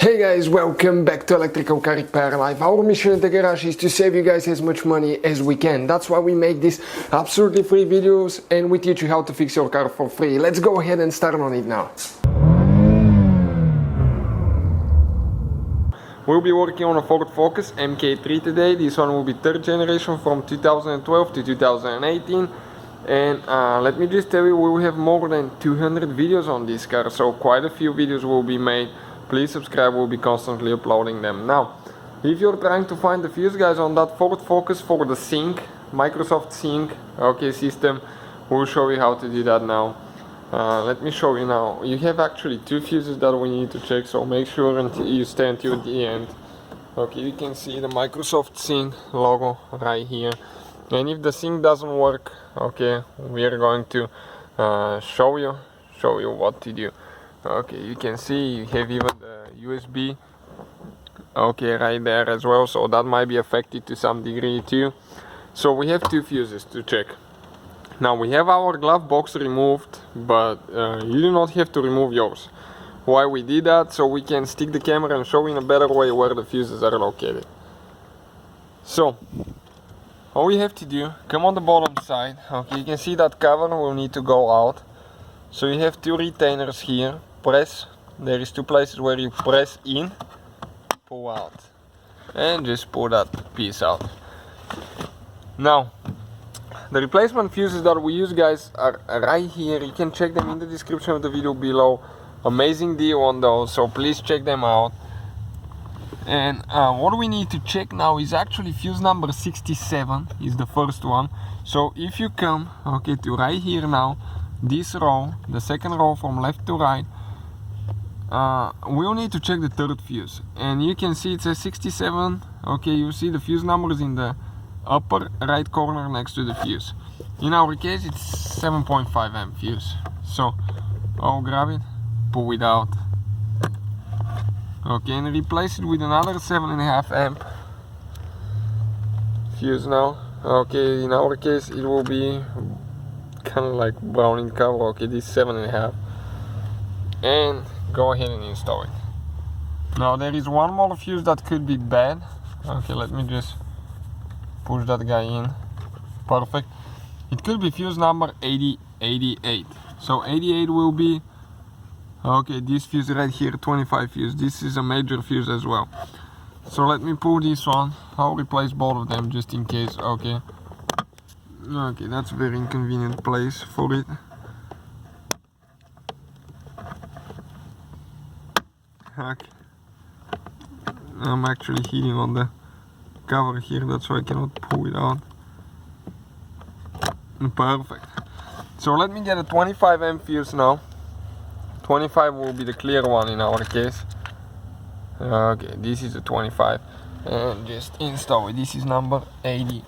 Hey guys, welcome back to Electrical Car Repair Live. Our mission in the garage is to save you guys as much money as we can. That's why we make these absolutely free videos and we teach you how to fix your car for free. Let's go ahead and start on it now. We'll be working on a Ford Focus MK3 today. This one will be third generation from 2012 to 2018. And let me just tell you, we will have more than 200 videos on this car, so quite a few videos will be made. Please subscribe, we'll be constantly uploading them. Now, if you're trying to find the fuse, guys, on that Ford Focus for the sync, Microsoft Sync system, we'll show you how to do that now. Let me show you now. You have actually two fuses that we need to check, so make sure until you stay until the end. Okay, you can see the Microsoft Sync logo right here. And if the sync doesn't work, okay, we are going to show you what to do. Okay, you can see you have even the USB right there as well, so that might be affected to some degree too. So we have two fuses to check. Now we have our glove box removed, but you do not have to remove yours. Why we did that? So we can stick the camera and show in a better way where the fuses are located. So all we have to do, come on the bottom side. Okay, you can see that cover will need to go out. So you have two retainers here. Press, there is two places where you press in, pull out, and just pull that piece out. Now, the replacement fuses that we use, guys, are right here. You can check them in the description of the video below. Amazing deal on those, so please check them out. And what we need to check now is actually fuse number 67 is the first one. So if you come to right here now, this row, the second row from left to right, we'll need to check the third fuse. And you can see it says 67. Okay, you see the fuse number is in the upper right corner next to the fuse. In our case it's 7.5 amp fuse. So I'll grab it, pull it out. Okay, and replace it with another 7.5 amp fuse now. Okay, in our case it will be kind of like brown in color. Okay, this 7.5, and go ahead and install it. Now there is one more fuse that could be bad. Okay, let me just push that guy in. Perfect. It could be fuse number 88. So 88 will be this fuse right here, 25 fuse. This is a major fuse as well. So let me pull this one. I'll replace both of them just in case. Okay, that's a very inconvenient place for it. Okay. I'm actually hitting on the cover here, that's why I cannot pull it out. Perfect. So let me get a 25 amp fuse now. 25 will be the clear one in our case. Okay, this is a 25, and just install it. This is number 88.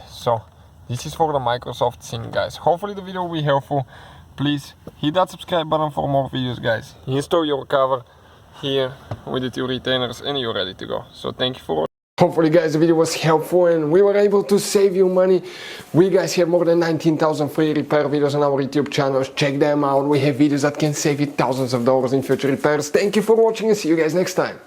So this is for the Microsoft Sync, guys. Hopefully the video will be helpful. Please hit that subscribe button for more videos, guys. Install your cover here with the two retainers and you're ready to go. So thank you for watching. Hopefully, guys, the video was helpful and we were able to save you money. We guys have more than 19,000 free repair videos on our YouTube channels. Check them out. We have videos that can save you thousands of dollars in future repairs. Thank you for watching and see you guys next time.